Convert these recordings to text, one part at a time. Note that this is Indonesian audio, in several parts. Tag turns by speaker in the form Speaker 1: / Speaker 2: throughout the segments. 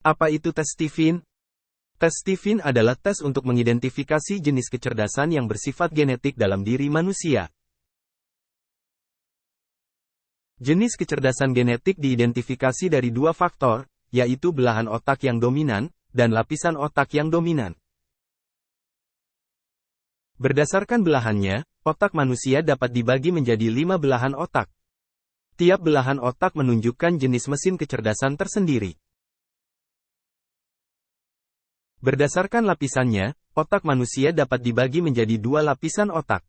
Speaker 1: Apa itu tes Stephen? Tes Stephen adalah tes untuk mengidentifikasi jenis kecerdasan yang bersifat genetik dalam diri manusia. Jenis kecerdasan genetik diidentifikasi dari dua faktor, yaitu belahan otak yang dominan, dan lapisan otak yang dominan. Berdasarkan belahannya, otak manusia dapat dibagi menjadi 5 belahan otak. Tiap belahan otak menunjukkan jenis mesin kecerdasan tersendiri. Berdasarkan lapisannya, otak manusia dapat dibagi menjadi 2 lapisan otak.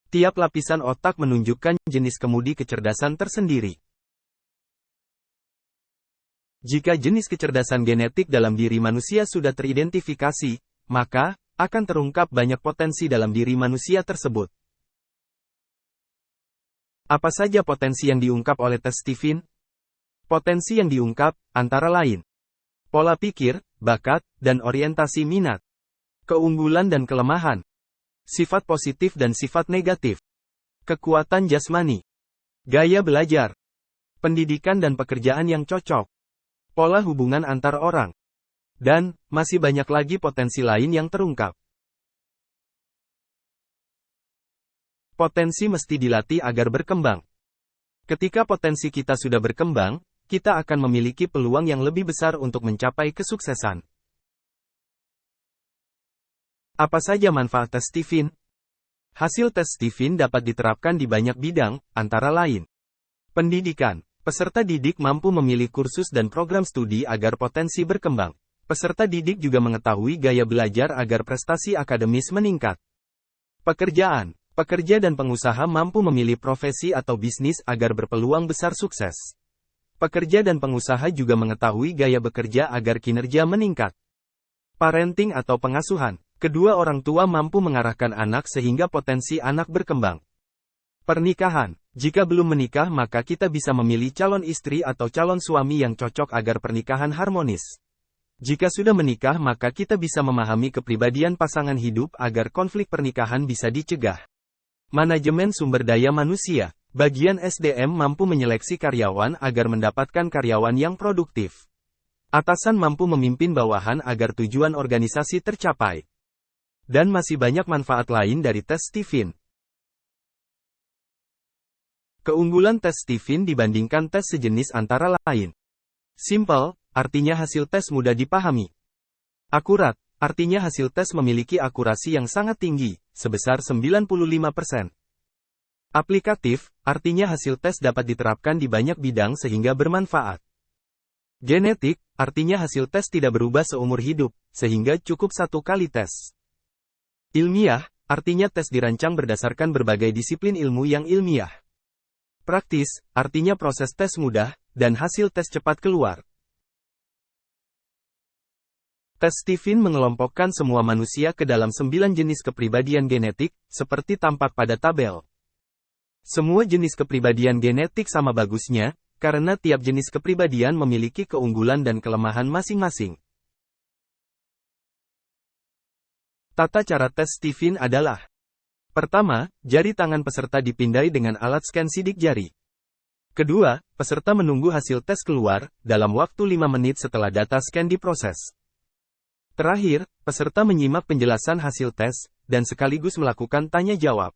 Speaker 1: Tiap lapisan otak menunjukkan jenis kemudi kecerdasan tersendiri. Jika jenis kecerdasan genetik dalam diri manusia sudah teridentifikasi, maka akan terungkap banyak potensi dalam diri manusia tersebut. Apa saja potensi yang diungkap oleh tes Stephen? Potensi yang diungkap, antara lain, pola pikir, bakat, dan orientasi minat, keunggulan dan kelemahan, sifat positif dan sifat negatif, kekuatan jasmani, gaya belajar, pendidikan dan pekerjaan yang cocok, pola hubungan antar orang, dan masih banyak lagi potensi lain yang terungkap. Potensi mesti dilatih agar berkembang. Ketika potensi kita sudah berkembang, kita akan memiliki peluang yang lebih besar untuk mencapai kesuksesan. Apa saja manfaat tes Stephen? Hasil tes Stephen dapat diterapkan di banyak bidang, antara lain pendidikan. Peserta didik mampu memilih kursus dan program studi agar potensi berkembang. Peserta didik juga mengetahui gaya belajar agar prestasi akademis meningkat. Pekerjaan. Pekerja dan pengusaha mampu memilih profesi atau bisnis agar berpeluang besar sukses. Pekerja dan pengusaha juga mengetahui gaya bekerja agar kinerja meningkat. Parenting atau pengasuhan. Kedua orang tua mampu mengarahkan anak sehingga potensi anak berkembang. Pernikahan. Jika belum menikah maka kita bisa memilih calon istri atau calon suami yang cocok agar pernikahan harmonis. Jika sudah menikah maka kita bisa memahami kepribadian pasangan hidup agar konflik pernikahan bisa dicegah. Manajemen sumber daya manusia. Bagian SDM mampu menyeleksi karyawan agar mendapatkan karyawan yang produktif. Atasan mampu memimpin bawahan agar tujuan organisasi tercapai. Dan masih banyak manfaat lain dari tes Stephen. Keunggulan tes Stephen dibandingkan tes sejenis antara lain. Simple, artinya hasil tes mudah dipahami. Akurat, artinya hasil tes memiliki akurasi yang sangat tinggi, sebesar 95%. Aplikatif, artinya hasil tes dapat diterapkan di banyak bidang sehingga bermanfaat. Genetik, artinya hasil tes tidak berubah seumur hidup, sehingga cukup satu kali tes. Ilmiah, artinya tes dirancang berdasarkan berbagai disiplin ilmu yang ilmiah. Praktis, artinya proses tes mudah, dan hasil tes cepat keluar. Tes Stephen mengelompokkan semua manusia ke dalam 9 jenis kepribadian genetik, seperti tampak pada tabel. Semua jenis kepribadian genetik sama bagusnya, karena tiap jenis kepribadian memiliki keunggulan dan kelemahan masing-masing. Tata cara tes Stephen adalah: pertama, jari tangan peserta dipindai dengan alat scan sidik jari. Kedua, peserta menunggu hasil tes keluar, dalam waktu 5 menit setelah data scan diproses. Terakhir, peserta menyimak penjelasan hasil tes, dan sekaligus melakukan tanya jawab.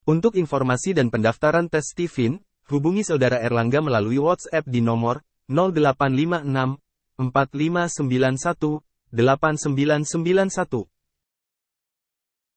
Speaker 1: Untuk informasi dan pendaftaran tes Stephen, hubungi Saudara Erlangga melalui WhatsApp di nomor 0856 4591 8991.